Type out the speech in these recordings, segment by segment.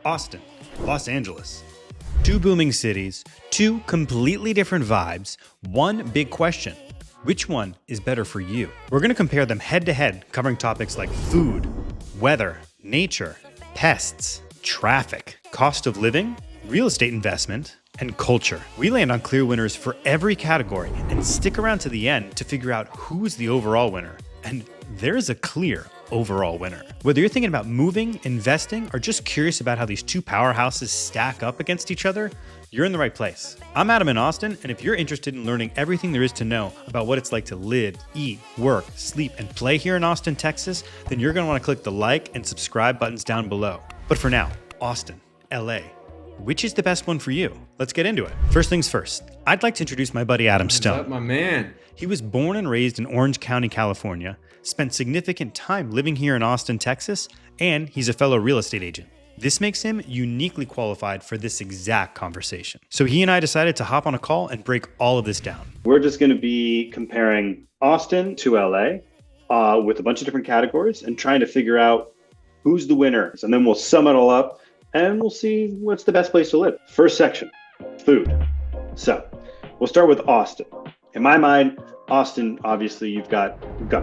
Austin, Los Angeles. Two booming cities, two completely different vibes, one big question. Which one is better for you? We're going to compare them head to head, covering topics like food, weather, nature, pests, traffic, cost of living, real estate investment, and culture. We land on clear winners for every category and stick around to the end to figure out who's the overall winner. And there's a clear overall winner. Whether you're thinking about moving, investing, or just curious about how these two powerhouses stack up against each other, you're in the right place. I'm Adam in Austin, and if you're interested in learning everything there is to know about what it's like to live, eat, work, sleep, and play here in Austin, Texas, then you're gonna wanna click the like and subscribe buttons down below. But for now, Austin, LA. Which is the best one for you? Let's get into it. First things first, I'd like to introduce my buddy Adam Stone. What's up, my man? He was born and raised in Orange County, California, spent significant time living here in Austin, Texas, and he's a fellow real estate agent. This makes him uniquely qualified for this exact conversation. So he and I decided to hop on a call and break all of this down. We're just going to be comparing Austin to LA with a bunch of different categories and trying to figure out who's the winners. And then we'll sum it all up and we'll see what's the best place to live. First section, food. So we'll start with Austin. In my mind, Austin, obviously, you've got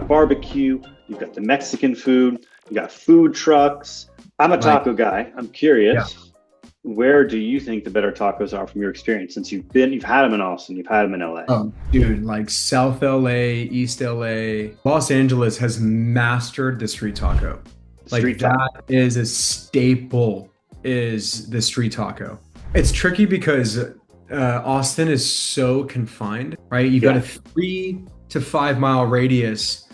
barbecue, you've got the Mexican food, you got food trucks. I'm a taco guy. I'm curious, where do you think the better tacos are from your experience? Since you've had them in Austin, you've had them in LA. Oh, dude, like South LA, East LA, Los Angeles has mastered the street taco. That is a staple, is the street taco. It's tricky because Austin is so confined, right? You've got a 3 to 5 mile radius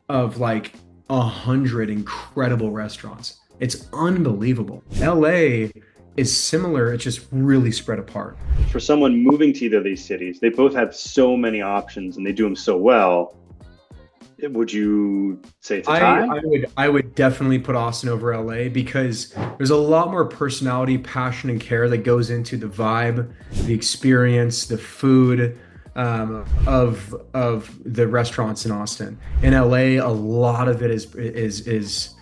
of like 100 incredible restaurants. It's unbelievable. LA is similar, it's just really spread apart. For someone moving to either of these cities, they both have so many options and they do them so well. Would you say it's a tie? I would definitely put Austin over LA because there's a lot more personality, passion, and care that goes into the vibe, the experience, the food of the restaurants in Austin. In LA, a lot of it is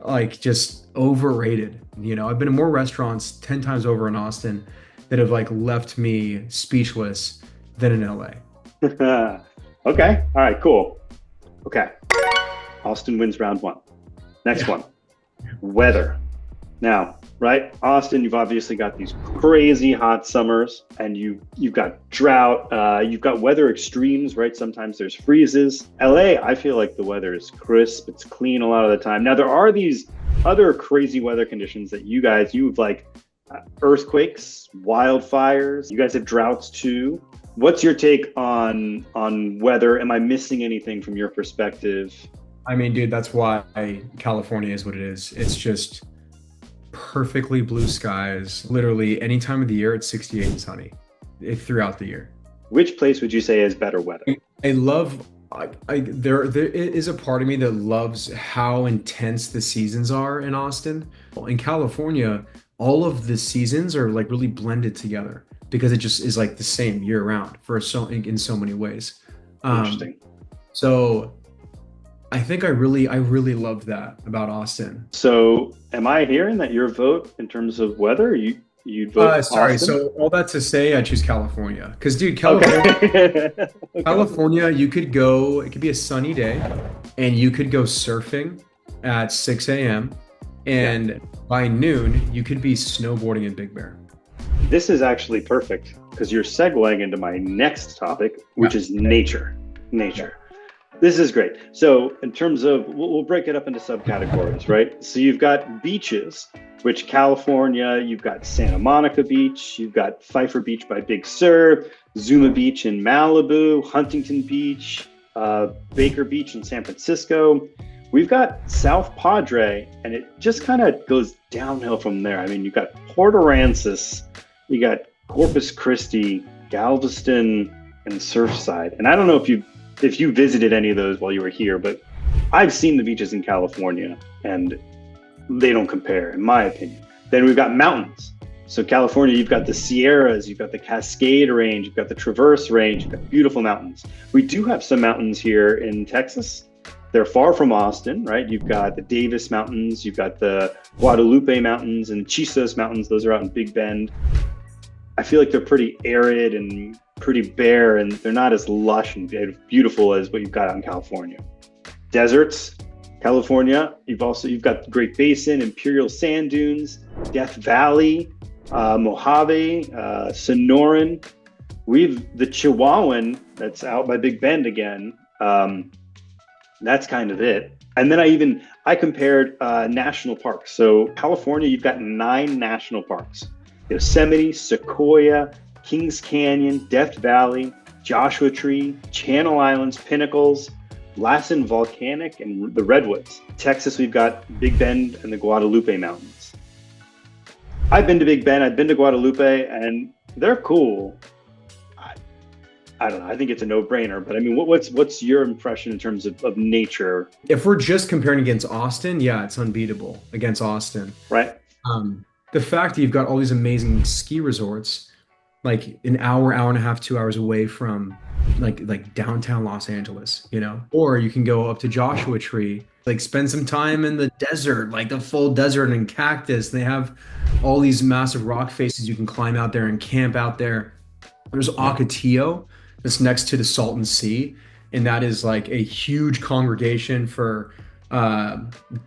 like just overrated. You know, I've been to more restaurants 10 times over in Austin that have like left me speechless than in LA. Okay. All right, cool. Okay. Austin wins round one. Next one, weather. Now, right, Austin, you've obviously got these crazy hot summers and you've got drought, you've got weather extremes, right? Sometimes there's freezes. LA, I feel like the weather is crisp, it's clean a lot of the time. Now, there are these other crazy weather conditions that you've like earthquakes, wildfires, you guys have droughts too. What's your take on weather? Am I missing anything from your perspective? I mean, dude, that's why California is what it is. It's just perfectly blue skies. Literally any time of the year, it's 68 and sunny throughout the year. Which place would you say has better weather? There is a part of me that loves how intense the seasons are in Austin. In California, all of the seasons are like really blended together, because it just is like the same year round in so many ways. Interesting. So I think I really loved that about Austin. So am I hearing that your vote in terms of weather, you'd vote sorry, Austin? So all that to say, I choose California. Because dude, California, okay. California, you could go, it could be a sunny day and you could go surfing at 6 a.m. and by noon, you could be snowboarding in Big Bear. This is actually perfect because you're segueing into my next topic, which is nature. This is great. So in terms of, we'll break it up into subcategories, right? So you've got beaches, which California, you've got Santa Monica Beach, you've got Pfeiffer Beach by Big Sur, Zuma Beach in Malibu, Huntington Beach, Baker Beach in San Francisco. We've got South Padre, and it just kind of goes downhill from there. I mean, you've got Port Aransas, you got Corpus Christi, Galveston, and Surfside. And I don't know if you visited any of those while you were here, but I've seen the beaches in California, and they don't compare, in my opinion. Then we've got mountains. So California, you've got the Sierras, you've got the Cascade Range, you've got the Traverse Range, you've got beautiful mountains. We do have some mountains here in Texas, They're far from Austin, right? You've got the Davis Mountains, you've got the Guadalupe Mountains and Chisos Mountains. Those are out in Big Bend. I feel like they're pretty arid and pretty bare, and they're not as lush and beautiful as what you've got out in California. Deserts, California. You've got Great Basin, Imperial Sand Dunes, Death Valley, Mojave, Sonoran. We've the Chihuahuan that's out by Big Bend again. That's kind of it. And then I compared national parks. So California, you've got 9 national parks: Yosemite, Sequoia, Kings Canyon, Death Valley, Joshua Tree, Channel Islands, Pinnacles, Lassen Volcanic, and the Redwoods. Texas, we've got Big Bend and the Guadalupe Mountains. I've been to Big Bend, I've been to Guadalupe, and they're cool. I don't know. I think it's a no-brainer, but I mean, what's your impression in terms of nature? If we're just comparing against Austin, yeah, it's unbeatable against Austin. Right. The fact that you've got all these amazing ski resorts, like an hour and a half, 2 hours away from like downtown Los Angeles, or you can go up to Joshua Tree, like spend some time in the desert, like the full desert and cactus. They have all these massive rock faces you can climb out there and camp out there. There's Ocotillo that's next to the Salton Sea, and that is like a huge congregation for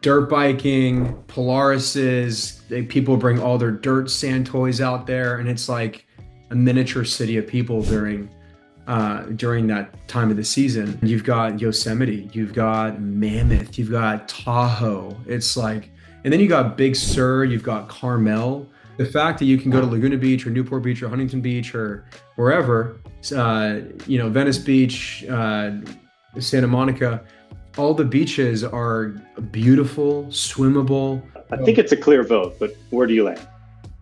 dirt biking, Polarises. People bring all their dirt sand toys out there, and it's like a miniature city of people during that time of the season. You've got Yosemite, you've got Mammoth, you've got Tahoe. It's like, and then you got Big Sur, you've got Carmel. The fact that you can go to Laguna Beach or Newport Beach or Huntington Beach or wherever, Venice Beach, Santa Monica, all the beaches are beautiful, swimmable. I think it's a clear vote, but where do you land?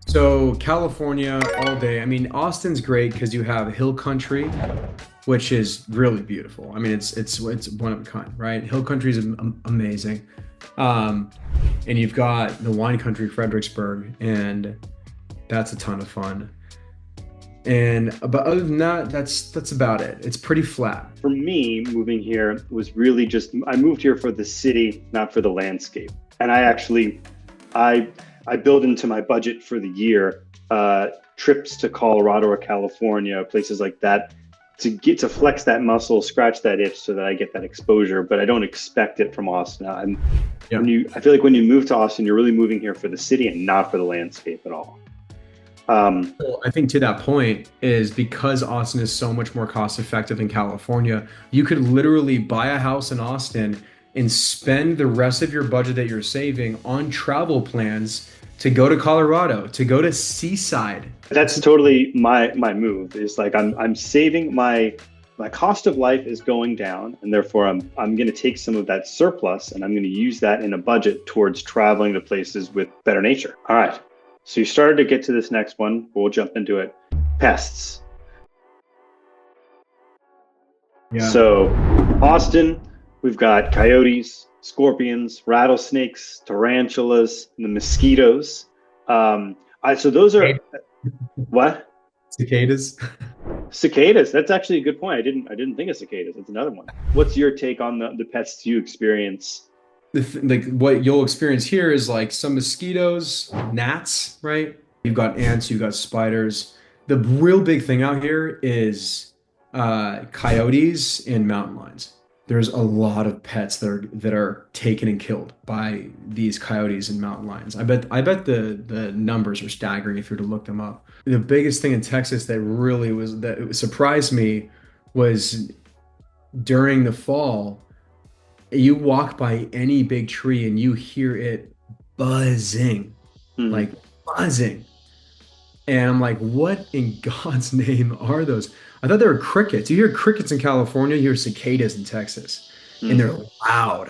So California all day. I mean, Austin's great because you have hill country, which is really beautiful. I mean, it's one of a kind, right? Hill country is amazing. And you've got the wine country, Fredericksburg, and that's a ton of fun. But other than that, that's about it. It's pretty flat. For me, moving here was really I moved here for the city, not for the landscape. And I build into my budget for the year trips to Colorado or California, places like that, to flex that muscle, scratch that itch, so that I get that exposure. But I don't expect it from Austin. I feel like when you move to Austin, you're really moving here for the city and not for the landscape at all. Well, I think to that point is because Austin is so much more cost effective than California, you could literally buy a house in Austin and spend the rest of your budget that you're saving on travel plans to go to Colorado, to go to Seaside. That's totally my move. Is like I'm saving my cost of life is going down, and therefore I'm going to take some of that surplus and I'm going to use that in a budget towards traveling to places with better nature. All right. So you started to get to this next one. We'll jump into it. Pests. Yeah. So Austin, we've got coyotes, scorpions, rattlesnakes, tarantulas, and the mosquitoes. So those are what? Cicadas. Cicadas. That's actually a good point. I didn't think of cicadas. That's another one. What's your take on the pests you experience? Like what you'll experience here is like some mosquitoes, gnats, right? You've got ants, you've got spiders. The real big thing out here is coyotes and mountain lions. There's a lot of pets that are taken and killed by these coyotes and mountain lions. I bet the numbers are staggering if you were to look them up. The biggest thing in Texas that surprised me was during the fall. You walk by any big tree and you hear it buzzing, like buzzing. And I'm like, what in God's name are those? I thought they were crickets. You hear crickets in California, you hear cicadas in Texas, and they're loud.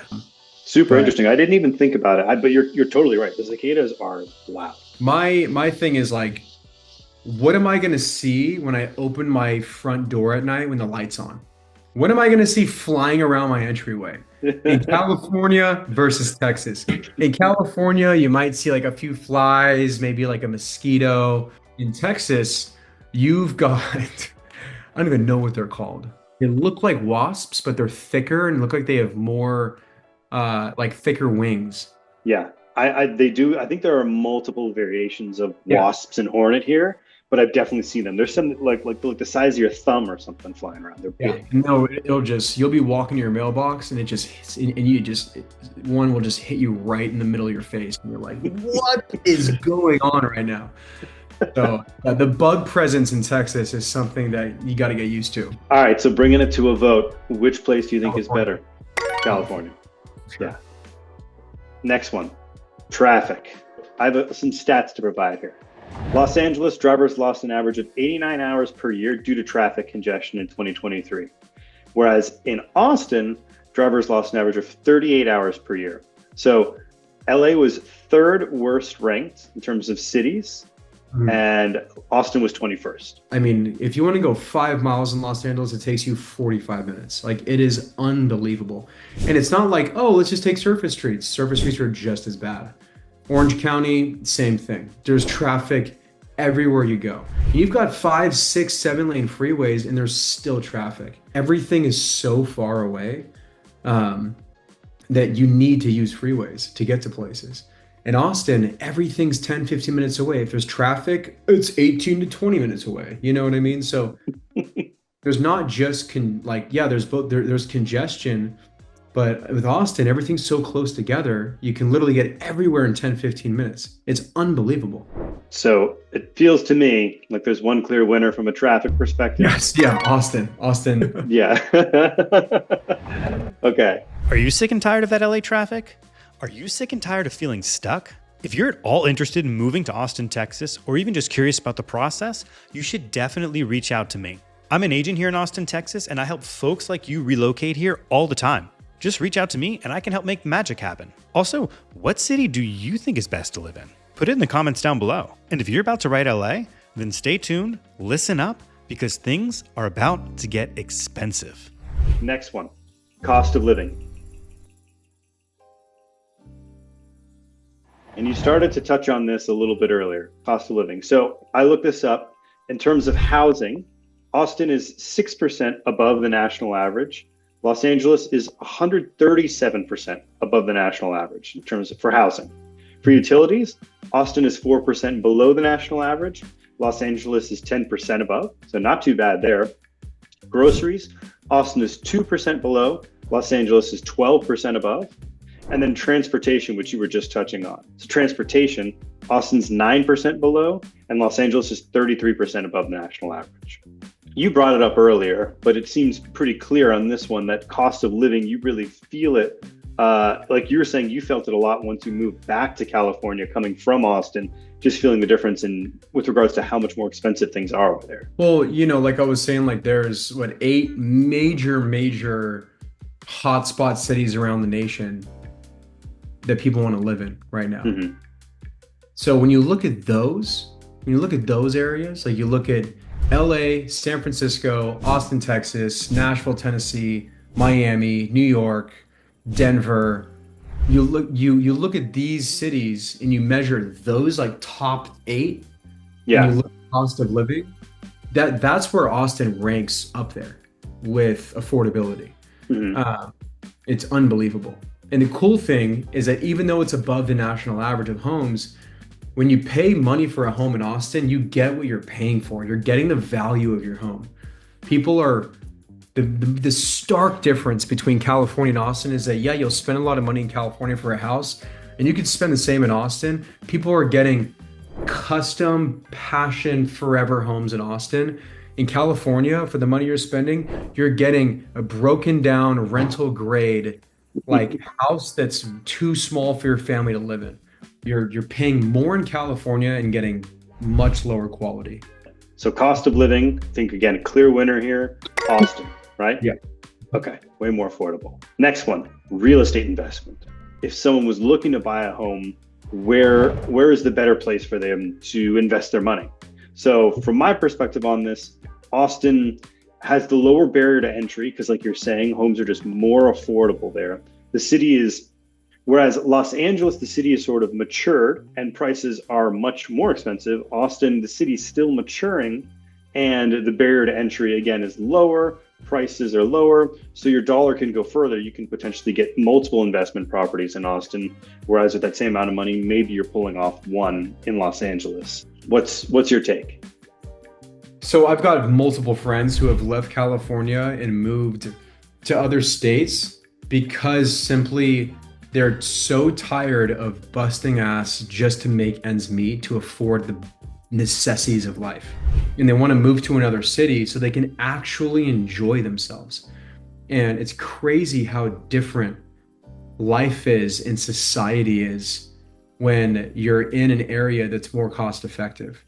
Super interesting. I didn't even think about it, but you're totally right. The cicadas are loud. My thing is like, what am I going to see when I open my front door at night when the light's on? What am I going to see flying around my entryway? In California versus Texas. In California, you might see like a few flies, maybe like a mosquito. In Texas, you've got, I don't even know what they're called. They look like wasps, but they're thicker and look like they have more like thicker wings. Yeah, they do. I think there are multiple variations of Yeah. wasps and hornet here, but I've definitely seen them. There's some like the size of your thumb or something flying around. They're Yeah. big. No, it'll just you'll be walking to your mailbox and it just hits, and you just one will just hit you right in the middle of your face and you're like, what is going on right now? So the bug presence in Texas is something that you got to get used to. All right, so bringing it to a vote, which place do you think is California. better? California. Sure. Yeah. Next one, traffic. I have some stats to provide here. Los Angeles drivers lost an average of 89 hours per year due to traffic congestion in 2023, whereas in Austin, drivers lost an average of 38 hours per year. So LA was third worst ranked in terms of cities, and Austin was 21st. I mean, if you want to go 5 miles in Los Angeles, it takes you 45 minutes. Like, it is unbelievable. And it's not like, oh, let's just take surface streets. Surface streets are just as bad. Orange County, same thing. There's traffic everywhere you go. You've got 5, 6, 7 lane freeways, and there's still traffic. Everything is so far away that you need to use freeways to get to places. In Austin, everything's 10, 15 minutes away. If there's traffic, it's 18 to 20 minutes away. You know what I mean? So there's not just there's both there's congestion, but with Austin, everything's so close together, you can literally get everywhere in 10, 15 minutes. It's unbelievable. So it feels to me like there's one clear winner from a traffic perspective. Yes, yeah, Austin. Yeah. Okay. Are you sick and tired of that LA traffic? Are you sick and tired of feeling stuck? If you're at all interested in moving to Austin, Texas, or even just curious about the process, you should definitely reach out to me. I'm an agent here in Austin, Texas, and I help folks like you relocate here all the time. Just reach out to me and I can help make magic happen. Also, what city do you think is best to live in? Put it in the comments down below. And if you're about to write LA, then stay tuned, listen up, because things are about to get expensive. Next one, cost of living. And you started to touch on this a little bit earlier, cost of living. So I looked this up. In terms of housing, Austin is 6% above the national average. Los Angeles is 137% above the national average in terms of for housing. For utilities, Austin is 4% below the national average. Los Angeles is 10% above, so not too bad there. Groceries, Austin is 2% below. Los Angeles is 12% above. And then transportation, which you were just touching on. So transportation, Austin's 9% below, and Los Angeles is 33% above the national average. You brought it up earlier, but it seems pretty clear on this one that cost of living, you really feel it. Like you were saying, you felt it a lot once you moved back to California, coming from Austin, just feeling the difference in with regards to how much more expensive things are over there. Well, like I was saying, like there's 8 major hotspot cities around the nation that people want to live in right now. Mm-hmm. So when you look at those areas, like you look at LA, San Francisco, Austin, Texas, Nashville, Tennessee, Miami, New York, Denver, you look at these cities and you measure those like top 8. Yeah. And you look at cost of living, that's where Austin ranks up there with affordability. Mm-hmm. It's unbelievable. And the cool thing is that even though it's above the national average of homes, when you pay money for a home in Austin, you get what you're paying for. You're getting the value of your home. People are the stark difference between California and Austin is that, yeah, you'll spend a lot of money in California for a house and you could spend the same in Austin. People are getting custom passion forever homes in Austin. In California, for the money you're spending, you're getting a broken down rental grade like house that's too small for your family to live in. You're paying more in California and getting much lower quality. So cost of living, I think again, clear winner here, Austin, right? Yeah. Okay, way more affordable. Next one, real estate investment. If someone was looking to buy a home, where is the better place for them to invest their money? So from my perspective on this, Austin has the lower barrier to entry because like you're saying, homes are just more affordable there. The city is, whereas Los Angeles, the city is sort of matured and prices are much more expensive. Austin, the city is still maturing and the barrier to entry again is lower. prices are lower, so your dollar can go further. You can potentially get multiple investment properties in Austin, whereas with that same amount of money, maybe you're pulling off one in Los Angeles. What's your take? So I've got multiple friends who have left California and moved to other states because simply they're so tired of busting ass just to make ends meet to afford the necessities of life. And they want to move to another city so they can actually enjoy themselves. And it's crazy how different life is and society is when you're in an area that's more cost effective.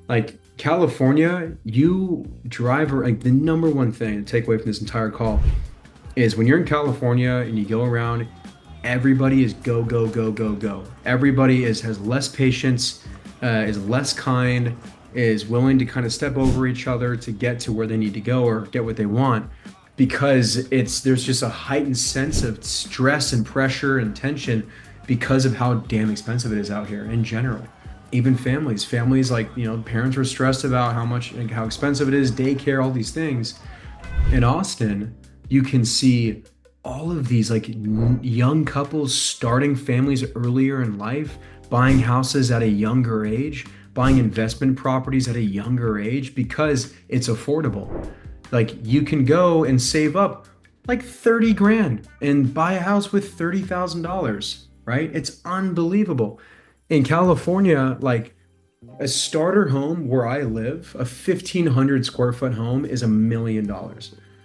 Like California, you drive, like the number one thing to take away from this entire call is when you're in California and you go around, everybody is go, go, go, go, go. Everybody has less patience, is less kind, is willing to kind of step over each other to get to where they need to go or get what they want, because there's just a heightened sense of stress and pressure and tension because of how damn expensive it is out here in general. Even families, like, parents are stressed about how expensive it is, daycare, all these things. In Austin, you can see all of these like young couples starting families earlier in life, buying houses at a younger age, buying investment properties at a younger age because it's affordable. Like you can go and save up like 30 grand and buy a house with $30,000, right? It's unbelievable. In California, like a starter home where I live, a 1,500 square foot home is $1 million.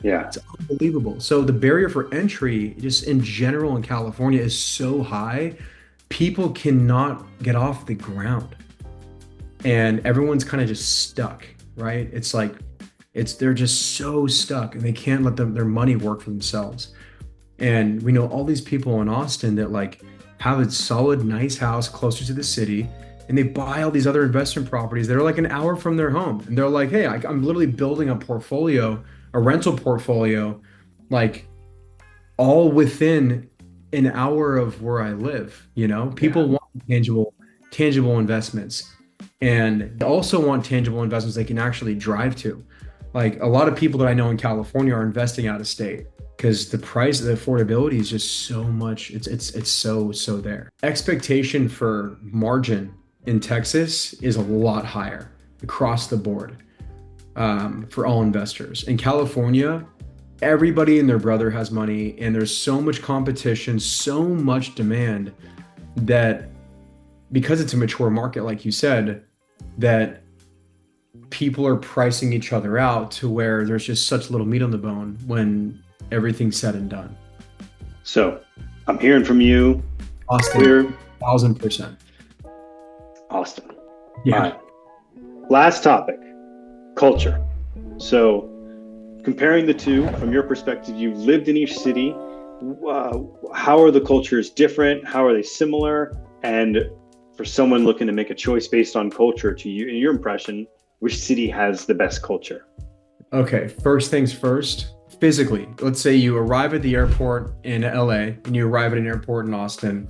Yeah. It's unbelievable. So the barrier for entry, just in general in California, is so high, people cannot get off the ground. And everyone's kind of just stuck, right? It's like, they're just so stuck and they can't let their money work for themselves. And we know all these people in Austin that like have a solid, nice house closer to the city, and they buy all these other investment properties that are like an hour from their home. And they're like, hey, I'm literally building a portfolio, a rental portfolio, like all within an hour of where I live. People want tangible investments, and they also want tangible investments they can actually drive to. Like a lot of people that I know in California are investing out of state because the price, the affordability is just so much. It's so there. Expectation for margin in Texas is a lot higher across the board for all investors. In California, everybody and their brother has money, and there's so much competition, so much demand that because it's a mature market, like you said, that people are pricing each other out to where there's just such little meat on the bone when everything's said and done. So I'm hearing from you, Austin, clear. 1,000%. Austin. Yeah. All right. Last topic, culture. So comparing the two from your perspective, you've lived in each city. How are the cultures different? How are they similar? And for someone looking to make a choice based on culture, to you, in your impression, which city has the best culture? Okay, first things first, physically, let's say you arrive at the airport in LA and you arrive at an airport in Austin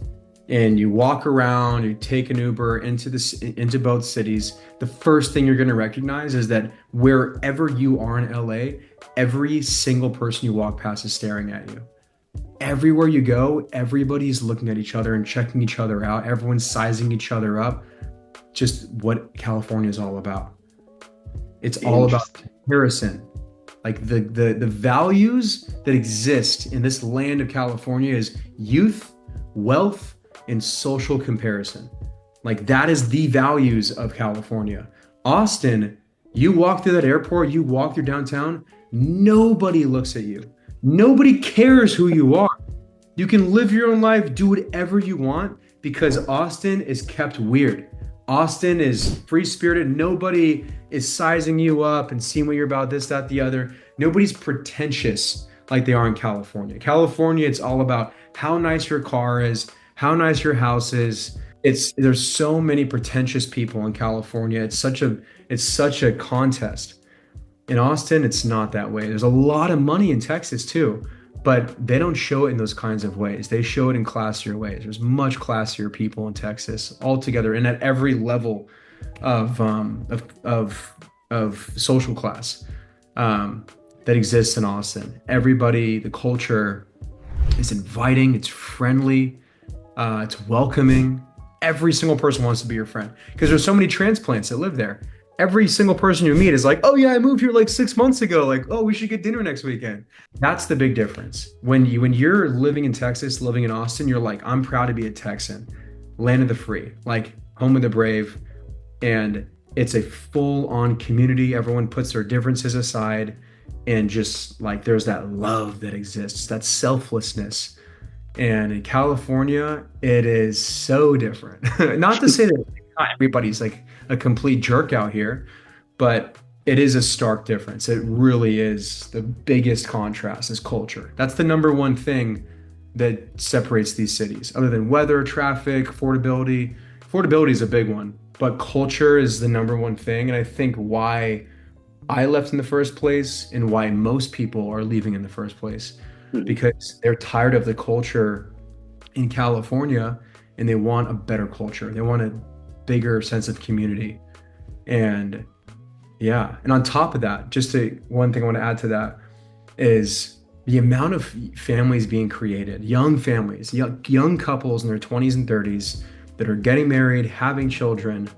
and you walk around, you take an Uber into both cities. The first thing you're going to recognize is that wherever you are in LA, every single person you walk past is staring at you. Everywhere you go, everybody's looking at each other and checking each other out. Everyone's sizing each other up. Just what California is all about. It's all about comparison. Like the values that exist in this land of California is youth, wealth, and social comparison. Like that is the values of California. Austin, you walk through that airport, you walk through downtown, nobody looks at you. Nobody cares who you are. You can live your own life, do whatever you want, because Austin is kept weird. Austin is free-spirited. Nobody is sizing you up and seeing what you're about, this, that, the other. Nobody's pretentious like they are in California. California, it's all about how nice your car is, how nice your house is. There's so many pretentious people in California. It's such a contest. In Austin, it's not that way. There's a lot of money in Texas too, but they don't show it in those kinds of ways. They show it in classier ways. There's much classier people in Texas altogether, and at every level of social class. that exists in Austin. Everybody, the culture is inviting, it's friendly, it's welcoming. Every single person wants to be your friend because there's so many transplants that live there. Every single person you meet is like, oh yeah, I moved here like 6 months ago. Like, oh, we should get dinner next weekend. That's the big difference. When you're living in Texas, living in Austin, you're like, I'm proud to be a Texan, land of the free, like home of the brave. And it's a full-on community. Everyone puts their differences aside, and just like there's that love that exists, that selflessness. And in California, it is so different. Not to say that not everybody's like a complete jerk out here, but it is a stark difference. It really is. The biggest contrast is culture. That's the number one thing that separates these cities, other than weather, traffic, affordability. Affordability is a big one, but culture is the number one thing. And I think why I left in the first place and why most people are leaving in the first place, because they're tired of the culture in California and they want a better culture. They want a bigger sense of community. And yeah, and on top of that, one thing I want to add to that is the amount of families being created, young families, young couples in their 20s and 30s that are getting married, having children.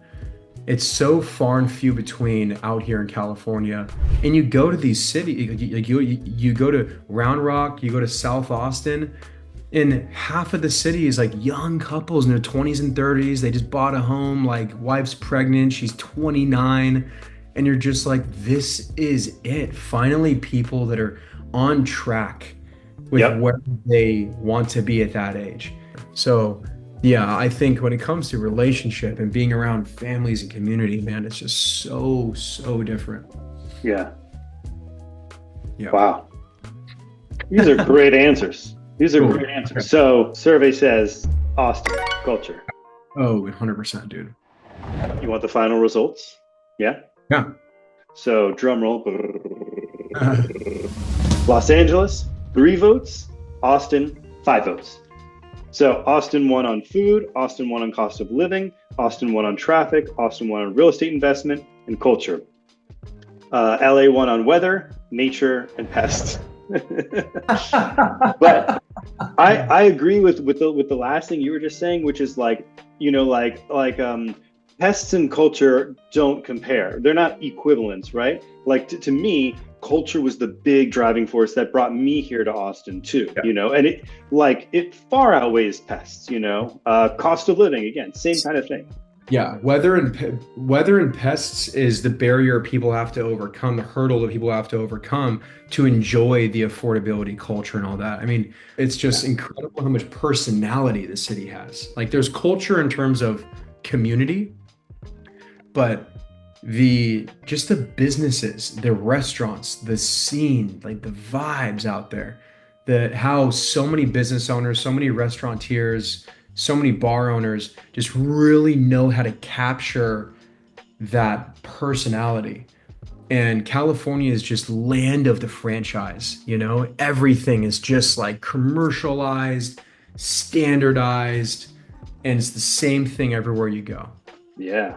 It's so far and few between out here in California. And you go to these cities, like you go to Round Rock, you go to South Austin, and half of the city is like young couples in their 20s and 30s. They just bought a home, like wife's pregnant, she's 29. And you're just like, this is it. Finally, people that are on track with where they want to be at that age. So yeah, I think when it comes to relationship and being around families and community, man, it's just so different. Yeah. Yeah. Wow. These are great answers. Great answers. So survey says Austin culture. Oh, 100%, dude. You want the final results? Yeah. Yeah. So drum roll. Los Angeles, 3 votes. Austin, 5 votes. So Austin won on food, Austin won on cost of living, Austin won on traffic, Austin won on real estate investment and culture. LA won on weather, nature, and pests. But I agree with the last thing you were just saying, which is like, pests and culture don't compare. They're not equivalents, right? Like to me, culture was the big driving force that brought me here to Austin too, and it far outweighs pests, cost of living, again, same kind of thing. Yeah, weather and pests is the barrier people have to overcome, the hurdle that people have to overcome to enjoy the affordability culture and all that. I mean, it's just incredible how much personality the city has. Like there's culture in terms of community, but the businesses, the restaurants, the scene, like the vibes out there, how so many business owners, so many restaurateurs, so many bar owners just really know how to capture that personality. And California is just land of the franchise, everything is just like commercialized, standardized, and it's the same thing everywhere you go. Yeah.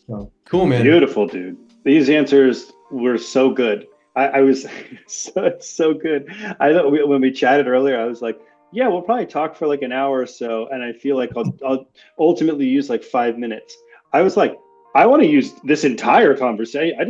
So, cool, man. Beautiful, dude. These answers were so good. I was so good. I thought when we chatted earlier, I was like, yeah, we'll probably talk for like an hour or so. And I feel like I'll ultimately use like 5 minutes. I was like, I want to use this entire conversation. I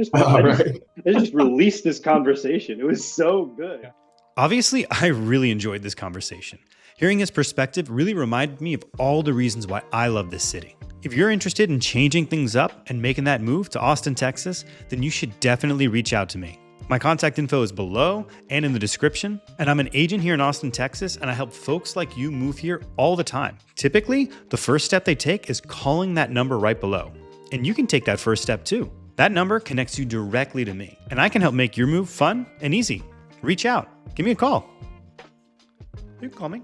just released this conversation. It was so good. Obviously, I really enjoyed this conversation. Hearing his perspective really reminded me of all the reasons why I love this city. If you're interested in changing things up and making that move to Austin, Texas, then you should definitely reach out to me. My contact info is below and in the description, and I'm an agent here in Austin, Texas, and I help folks like you move here all the time. Typically, the first step they take is calling that number right below. And you can take that first step too. That number connects you directly to me, and I can help make your move fun and easy. Reach out. Give me a call. You can call me.